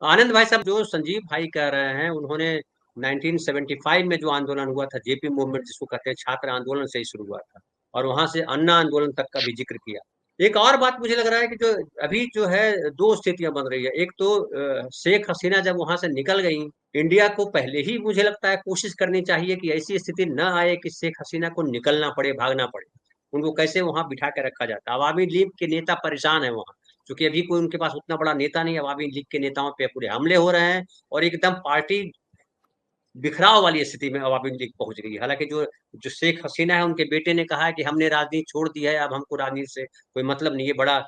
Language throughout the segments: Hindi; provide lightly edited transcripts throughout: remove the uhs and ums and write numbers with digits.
आनंद भाई साहब, जो संजीव भाई कह रहे हैं, उन्होंने 1975 में जो आंदोलन हुआ था, जेपी मूवमेंट जिसको कहते हैं, छात्र आंदोलन से ही शुरू हुआ था और वहां से अन्ना आंदोलन तक का भी जिक्र किया। एक और बात मुझे लग रहा है कि जो अभी जो है, दो स्थितियां बन रही है। एक तो शेख हसीना जब वहां से निकल गई, इंडिया को पहले ही मुझे लगता है कोशिश करनी चाहिए कि ऐसी स्थिति न आए कि शेख हसीना को निकलना पड़े, भागना पड़े। उनको कैसे वहां बिठा के रखा जाता। अवामी लीग के नेता परेशान है वहां, क्योंकि अभी कोई उनके पास उतना बड़ा नेता नहीं है। अवामी लीग के नेताओं पे पूरे हमले हो रहे हैं और एकदम पार्टी बिखराव वाली स्थिति में अवामी लीग पहुंच गई है। हालांकि जो जो शेख हसीना है, उनके बेटे ने कहा है कि हमने राजनीति छोड़ दी है, अब हमको राजनीति से कोई मतलब नहीं है। बड़ा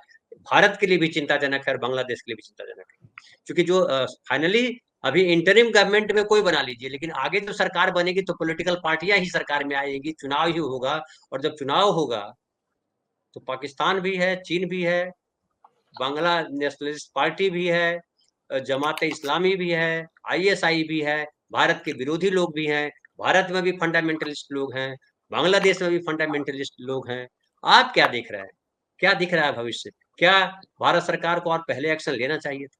भारत के लिए भी चिंताजनक है और बांग्लादेश के लिए भी चिंताजनक है, क्योंकि जो फाइनली अभी इंटरिम गवर्नमेंट में कोई बना लीजिए, लेकिन आगे जो सरकार बनेगी तो पॉलिटिकल पार्टियां ही सरकार में आएगी, चुनाव ही होगा। और जब चुनाव होगा तो पाकिस्तान भी है, चीन भी है, बांग्ला नेशनलिस्ट पार्टी भी है, जमात इस्लामी भी है, आईएसआई भी है, भारत के विरोधी लोग भी हैं, भारत में भी फंडामेंटलिस्ट लोग हैं, बांग्लादेश में भी फंडामेंटलिस्ट लोग हैं। आप क्या देख रहे हैं? क्या दिख रहा है भविष्य? क्या भारत सरकार को और पहले एक्शन लेना चाहिए था?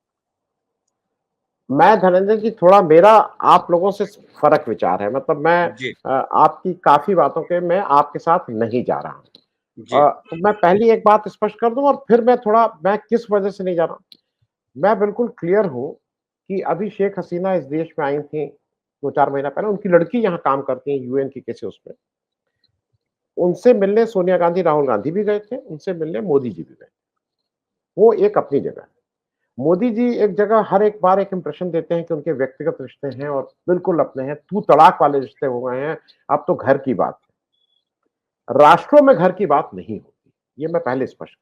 मैं धनंजय जी, थोड़ा मेरा आप लोगों से फर्क विचार है। मतलब मैं जी, आपकी काफी बातों के मैं आपके साथ नहीं जा रहा हूं। जी, तो मैं पहली एक बात स्पष्ट कर दूं और फिर मैं किस वजह से नहीं जा रहा हूं। मैं बिल्कुल क्लियर हूं कि अभी शेख हसीना इस देश में आई थी 2-4 महीना पहले। उनकी लड़की यहाँ काम करती है यूएन की किसी उसमें। उनसे मिलने सोनिया गांधी, राहुल गांधी भी गए थे, उनसे मिलने मोदी जी भी गए। वो एक अपनी जगह। मोदी जी एक जगह हर एक बार एक इंप्रेशन देते हैं कि उनके व्यक्तिगत रिश्ते हैं और बिल्कुल अपने हैं, तू तड़ाक वाले रिश्ते हो गए हैं, अब तो घर की बात है। राष्ट्रों में घर की बात नहीं होती, ये मैं पहले स्पष्ट।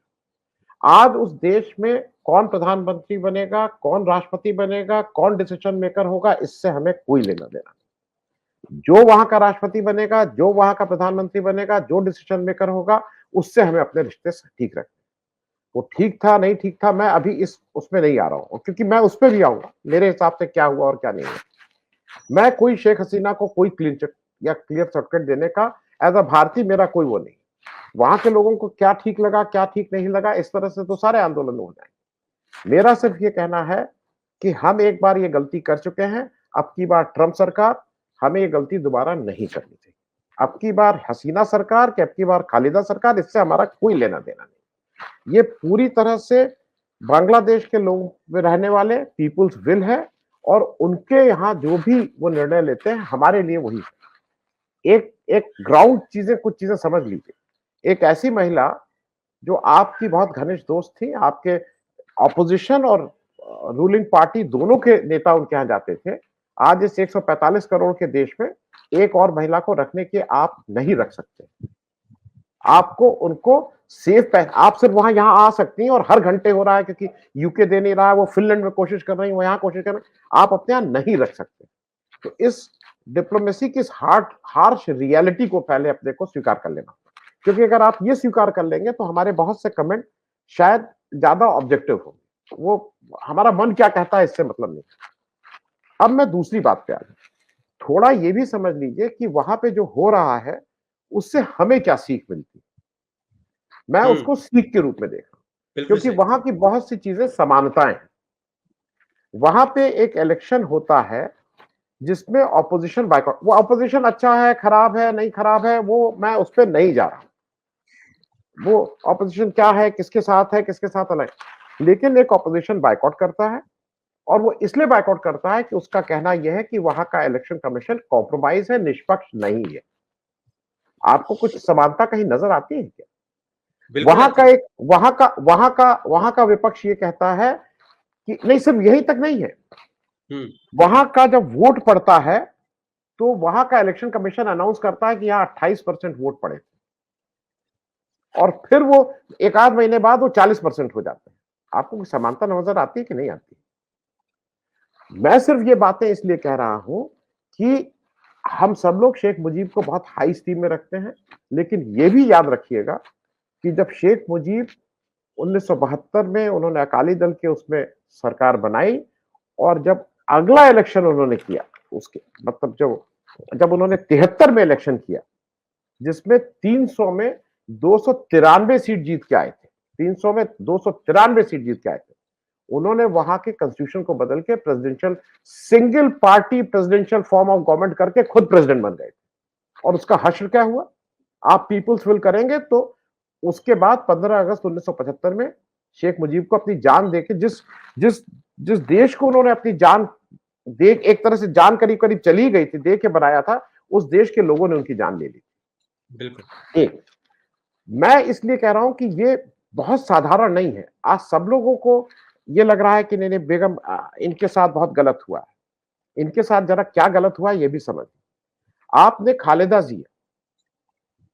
आज उस देश में कौन प्रधानमंत्री बनेगा, कौन राष्ट्रपति बनेगा, कौन डिसीजन मेकर होगा, इससे हमें कोई लेना देना नहीं। जो वहां का राष्ट्रपति बनेगा, जो वहां का प्रधानमंत्री बनेगा, जो डिसीजन मेकर होगा, उससे हमें अपने रिश्ते ठीक रखने। वो ठीक था नहीं ठीक था, मैं अभी इस उसमें नहीं आ रहा हूं, क्योंकि मैं उस पर भी आऊंगा मेरे हिसाब से क्या हुआ और क्या नहीं हुआ। मैं कोई शेख हसीना को कोई क्लीन चिट या क्लियर सर्टिफिकेट देने का एज अ भारतीय मेरा कोई वो नहीं। वहां के लोगों को क्या ठीक लगा क्या ठीक नहीं लगा, इस तरह से तो सारे आंदोलन हो जाए। मेरा सिर्फ ये कहना है कि हम एक बार ये गलती कर चुके हैं। अब की बार ट्रंप सरकार, हमें ये गलती दोबारा नहीं करनी चाहिए। अब की बार हसीना सरकार कि अब की बार खालिदा सरकार, इससे हमारा कोई लेना देना नहीं। ये पूरी तरह से बांग्लादेश के लोग में रहने वाले पीपुल्स विल है और उनके यहाँ जो भी वो निर्णय लेते हैं हमारे लिए वही है। एक एक ग्राउंड चीजें, कुछ चीजें समझ लीजिए। एक ऐसी महिला जो आपकी बहुत घनिष्ठ दोस्त थी, आपके ऑपोजिशन और रूलिंग पार्टी दोनों के नेता उनके यहाँ जाते थे। आज इस 145 करोड़ के देश में एक और महिला को रखने के आप नहीं रख सकते। आपको उनको सेफ आप सिर्फ वहां यहां आ सकती हैं और हर घंटे हो रहा है क्योंकि यूके दे नहीं रहा है, वो फिनलैंड में कोशिश कर रही है, वो यहां कोशिश कर रहे हैं, आप अपने यहां नहीं रख सकते। तो इस डिप्लोमेसी की इस हार्श रियलिटी को पहले अपने को स्वीकार कर लेना, क्योंकि अगर आप ये स्वीकार कर लेंगे तो हमारे बहुत से कमेंट शायद ज्यादा ऑब्जेक्टिव हो। वो हमारा मन क्या कहता है इससे मतलब नहीं। अब मैं दूसरी बात पे आ गया। थोड़ा ये भी समझ लीजिए कि वहां पे जो हो रहा है उससे हमें क्या सीख मिलती, मैं हम्म, उसको सीख के रूप में देख रहा हूं। बिल्कुल क्योंकि सही। वहां की बहुत सी चीजें समानताएं हैं। वहां पे एक इलेक्शन होता है जिसमें ऑपोजिशन बाइकआउट, वो ऑपोजिशन अच्छा है खराब है नहीं खराब है वो मैं उस पर नहीं जा रहा। वो ऑपोजिशन क्या है किसके साथ अलग, लेकिन एक ऑपोजिशन बाइकआउट करता है और वो इसलिए बाइकआउट करता है कि उसका कहना यह है कि वहां का इलेक्शन कमीशन कॉम्प्रोमाइज है, निष्पक्ष नहीं है। आपको कुछ समानता कहीं नजर आती है क्या? बिल्कुल आती है। वहां का विपक्ष ये कहता है कि नहीं, सिर्फ यही तक नहीं है। हम्म, वहां का जब वोट पड़ता है तो वहां का इलेक्शन कमीशन अनाउंस करता है कि यहां 28% वोट पड़े और फिर वो एक आध महीने बाद वो 40% हो जाते हैं। आपको समानता नजर आती है कि नहीं आती? मैं सिर्फ ये बातें इसलिए कह रहा हूं कि हम सब लोग शेख मुजीब को बहुत हाई स्टीम में रखते हैं, लेकिन ये भी याद रखिएगा कि जब शेख मुजीब 1972 में उन्होंने अकाली दल के उसमें सरकार बनाई और जब अगला इलेक्शन उन्होंने किया, उसके मतलब जब जब उन्होंने 73 में इलेक्शन किया जिसमें 300 में 293 सीट जीत के आए थे, 300 में 293 सीट जीत के आए थे, उन्होंने वहां के कॉन्स्टिट्यूशन को बदल के presidential single party presidential form of government करके खुद प्रेसिडेंट बन गए। और उसका हश्र क्या हुआ? आप पीपुल्स विल करेंगे तो उसके बाद 15 अगस्त 1975 में शेख मुजीब को अपनी जान देके जिस जिस जिस देश को उन्होंने अपनी जान दे, एक तरह से जान करीब करीब चली गई थी, दे के बनाया था, उस देश के लोगों ने उनकी जान ले ली। बिल्कुल। एक, मैं इसलिए कह रहा हूं कि ये बहुत साधारण नहीं है। आज सब लोगों को ये लग रहा है कि नहीं नहीं बेगम इनके साथ बहुत गलत हुआ है। इनके साथ जरा क्या गलत हुआ ये भी समझ। आपने खालिदा जिया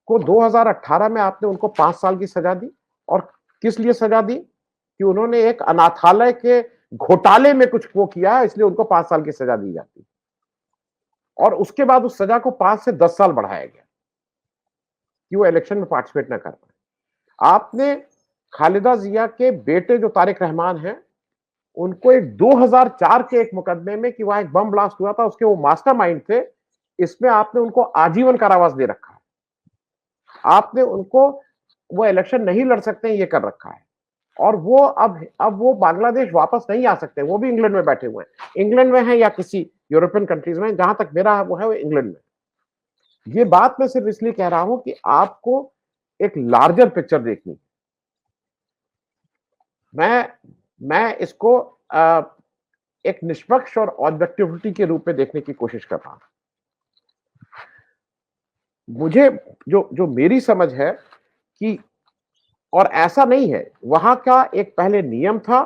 को 2018 में आपने उनको 5 साल की सजा दी। और किस लिए सजा दी? कि उन्होंने एक अनाथालय के घोटाले में कुछ वो किया, इसलिए उनको 5 साल की सजा दी जाती। और उसके बाद उस सजा को 5 से 10 साल बढ़ाया गया कि वो इलेक्शन में पार्टिसिपेट ना कर पाए। आपने खालिदा जिया के बेटे जो तारिक रहमान हैं, उनको एक 2004 के एक मुकदमे में कि वहां एक बम ब्लास्ट हुआ था, उसके वो मास्टरमाइंड थे, इसमें आपने उनको आजीवन कारावास दे रखा है। आपने उनको वो इलेक्शन नहीं लड़ सकते ये कर रखा है। और वो अब वो बांग्लादेश वापस नहीं आ सकते, वो भी इंग्लैंड में बैठे हुए हैं। इंग्लैंड में है या किसी यूरोपियन कंट्रीज में, जहां तक मेरा वो है वो इंग्लैंड में। ये बात मैं सिर्फ इसलिए कह रहा हूं कि आपको एक लार्जर पिक्चर देखनी। मैं इसको एक निष्पक्ष और ऑब्जेक्टिविटी के रूप में देखने की कोशिश कर रहा हूं। मुझे जो जो मेरी समझ है कि, और ऐसा नहीं है, वहां का एक पहले नियम था।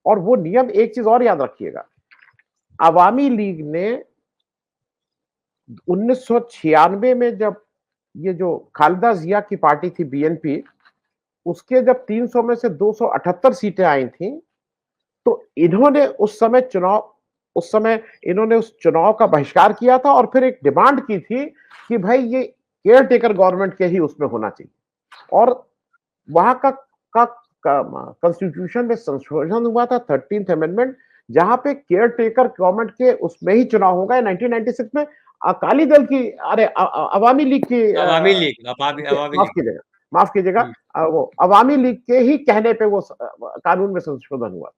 और वो नियम, एक चीज और याद रखिएगा, अवामी लीग ने 1996 में जब ये जो खालिदा जिया की पार्टी थी बीएनपी, उसके जब 300 में से 278 सीटें आई थी, तो इन्होंने उस समय इन्होंने उस चुनाव का बहिष्कार किया था और फिर एक डिमांड की थी कि भाई ये केयर टेकर गवर्नमेंट के ही उसमें होना चाहिए। और वहां का कॉन्स्टिट्यूशन में संशोधन हुआ था 13th अमेंडमेंट, जहां पे केयर टेकर गवर्नमेंट के उसमें ही चुनाव होगा। 1996 में अकाली दल की, अरे अवामी लीग की, अवामी लीग, अवामी माफ लीग। कीजिएगा, माफ कीजिएगा, हम्म, वो अवामी लीग के ही कहने पे वो कानून में संशोधन हुआ।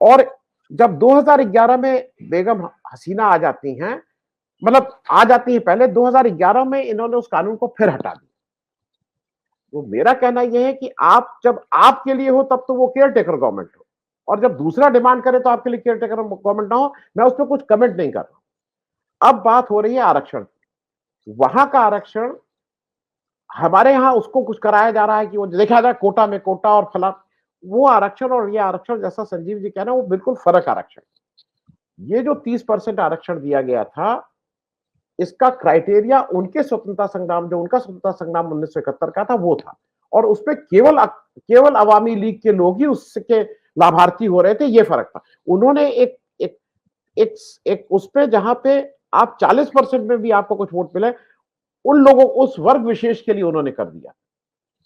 और जब 2011 में बेगम हसीना आ जाती हैं, मतलब आ जाती है पहले, 2011 में इन्होंने उस कानून को फिर हटा दिया। तो मेरा कहना यह है कि आप जब आपके लिए हो तब तो वो केयर टेकर गवर्नमेंट हो, और जब दूसरा डिमांड करे तो आपके लिए केयर टेकर गवर्नमेंट ना हो। मैं उस पर कुछ कमेंट नहीं कर रहा। अब बात हो रही है आरक्षण। वहां का आरक्षण, हमारे यहां उसको कुछ कराया जा रहा है कि वो देखा जाए कोटा में कोटा और फला। वो आरक्षण और ये आरक्षण, जैसा संजीव जी कह रहे हैं, वो बिल्कुल फर्क आरक्षण। ये जो 30% आरक्षण दिया गया था, इसका क्राइटेरिया उनके स्वतंत्रता संग्राम, जो उनका स्वतंत्रता संग्राम 1971 का था, वो था। और उसपे केवल अवामी लीग के लोग ही उसके लाभार्थी हो रहे थे, ये फर्क था। उन्होंने एक एक एक, एक उस पे जहां पे आप 40% में भी आपको कुछ वोट मिले, उन लोगों, उस वर्ग विशेष के लिए उन्होंने कर दिया,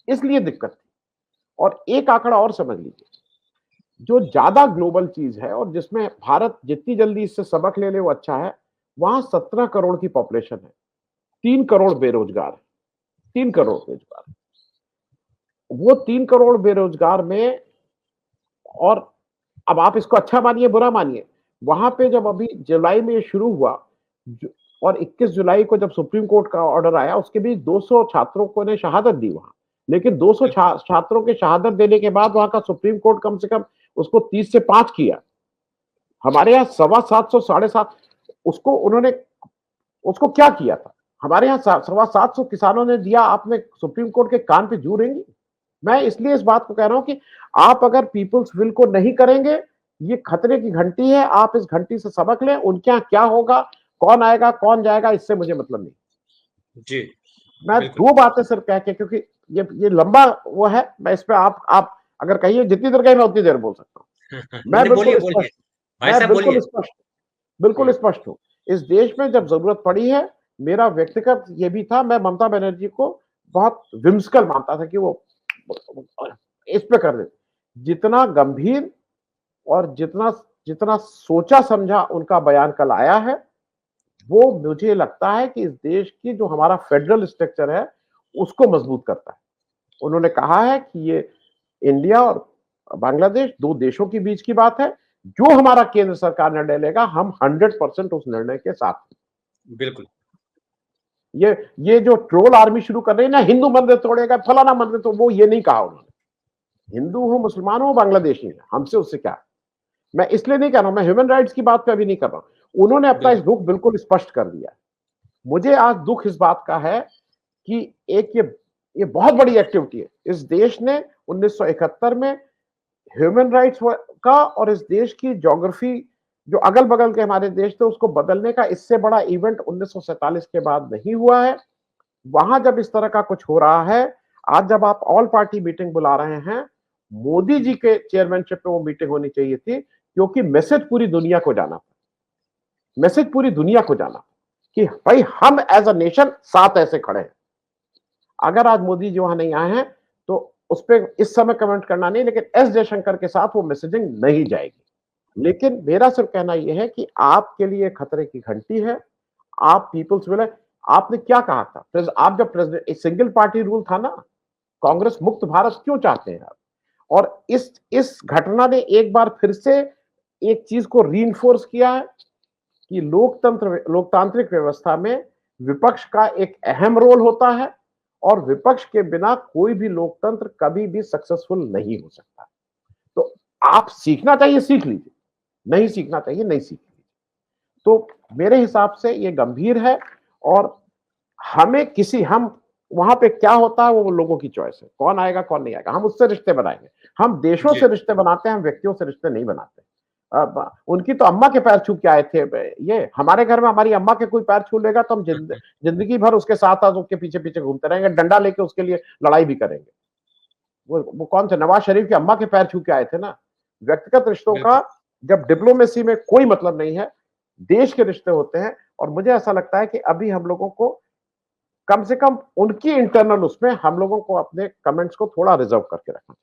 इसलिए दिक्कत थी। और एक आंकड़ा और समझ लीजिए, जो ज्यादा ग्लोबल चीज है और जिसमें भारत जितनी जल्दी इससे सबक ले ले वो अच्छा है, वहां 17 करोड़ की पॉपुलेशन है, 3 करोड़ बेरोजगार, 3 करोड़ बेरोजगार। वो 3 करोड़ बेरोजगार में, और अब आप इसको अच्छा मानिए बुरा मानिए, वहां पे जब अभी जुलाई में ये शुरू हुआ, और 21 जुलाई को जब सुप्रीम कोर्ट का ऑर्डर आया, उसके बीच 200 छात्रों को ने शहादत दी वहां। लेकिन 200 छात्रों के शहादत देने के बाद वहां का सुप्रीम कोर्ट कम से कम उसको 30 से 5 किया। हमारे यहाँ 750, 750, उसको उन्होंने, उसको क्या किया था? हमारे यहाँ 750 किसानों ने दिया, आपने सुप्रीम कोर्ट के कान पे जू रेंगी? मैं इसलिए इस बात को कह रहा हूं कि आप अगर पीपुल्स विल को नहीं करेंगे, ये खतरे की घंटी है। आप इस घंटी से सबक लें। उनके यहाँ क्या होगा, कौन आएगा कौन जाएगा, इससे मुझे मतलब नहीं। जी, मैं बिल्कुल। 2 बातें सिर्फ कह के, क्योंकि ये लंबा वो है, मैं इस पे आप अगर कहिए जितनी देर कहीं मैं उतनी देर बोल सकता हूँ। मैं नहीं, बोलिए बिल्कुल बोलिए, स्पष्ट, भाई मैं साहब बिल्कुल बोलिए। स्पष्ट, बिल्कुल हम्म, स्पष्ट हूँ। इस देश में जब जरूरत पड़ी है, मेरा व्यक्तिगत ये भी था, मैं ममता बनर्जी को बहुत विम्सिकल मानता था कि वो इस पे कर दे। जितना गंभीर और जितना जितना सोचा समझा उनका बयान कल आया है, वो मुझे लगता है कि इस देश की जो हमारा फेडरल स्ट्रक्चर है उसको मजबूत करता है। उन्होंने कहा है कि ये इंडिया और बांग्लादेश दो देशों के बीच की बात है। जो हमारा केंद्र सरकार निर्णय लेगा, हम 100% उस निर्णय के साथ हैं। बिल्कुल। ये जो ट्रोल आर्मी शुरू कर रही है ना, हिंदू मंदिर तोड़ेगा, फलाना मंदिर, तो वो ये नहीं कहा उन्होंने। हिंदू हो, मुसलमान हो, बांग्लादेशी है, हमसे उससे क्या। मैं इसलिए नहीं कह रहा हूं, मैं ह्यूमन राइट्स की बात पे अभी नहीं कर रहा हूं। उन्होंने अपना इस बिल्कुल। दुख बिल्कुल स्पष्ट कर दिया। मुझे आज दुख इस बात का है कि एक ये बहुत बड़ी एक्टिविटी है। इस देश ने 1971 में ह्यूमन राइट्स का और इस देश की ज्योग्राफी, जो अगल बगल के हमारे देश थे, उसको बदलने का इससे बड़ा इवेंट 1947 के बाद नहीं हुआ है। वहां जब इस तरह का कुछ हो रहा है, आज जब आप ऑल पार्टी मीटिंग बुला रहे हैं, मोदी जी के चेयरमैनशिप पे वो मीटिंग होनी चाहिए थी, क्योंकि मैसेज पूरी दुनिया को जाना, मैसेज पूरी दुनिया को जाना कि भाई हम एज अ नेशन साथ ऐसे खड़े हैं। अगर आज मोदी जी वहां नहीं आए हैं, तो उस पर इस समय कमेंट करना नहीं, लेकिन एस जयशंकर के साथ वो मैसेजिंग नहीं जाएगी। लेकिन मेरा सिर्फ कहना यह है कि आपके लिए खतरे की घंटी है। आप पीपल्स विल, आपने क्या कहा था, आप जब प्रेसिडेंट, सिंगल पार्टी रूल था ना, कांग्रेस मुक्त भारत क्यों चाहते हैं आप? और इस घटना ने एक बार फिर से एक चीज को रीइंफोर्स किया है कि लोकतांत्रिक व्यवस्था में विपक्ष का एक अहम रोल होता है, और विपक्ष के बिना कोई भी लोकतंत्र कभी भी सक्सेसफुल नहीं हो सकता। तो आप सीखना चाहिए, सीख लीजिए, नहीं सीखना चाहिए, नहीं सीख लीजिए। तो मेरे हिसाब से ये गंभीर है, और हमें हम वहां पे क्या होता है वो लोगों की चॉइस है, कौन आएगा कौन नहीं आएगा, हम उससे रिश्ते बनाएंगे। हम देशों जी। से रिश्ते बनाते हैं, हम व्यक्तियों से रिश्ते नहीं बनाते। अब उनकी तो अम्मा के पैर छू के आए थे, ये हमारे घर में हमारी अम्मा के कोई पैर छू लेगा तो हम जिंदगी भर उसके साथ साथ उसके पीछे पीछे घूमते रहेंगे, डंडा लेके उसके लिए लड़ाई भी करेंगे। वो कौन थे, नवाज शरीफ की अम्मा के पैर छू के आए थे ना। व्यक्तिगत रिश्तों का बिल्कुल। जब डिप्लोमेसी में कोई मतलब नहीं है, देश के रिश्ते होते हैं। और मुझे ऐसा लगता है कि अभी हम लोगों को कम से कम उनकी इंटरनल उसमें हम लोगों को अपने कमेंट्स को थोड़ा रिजर्व करके रखना चाहिए।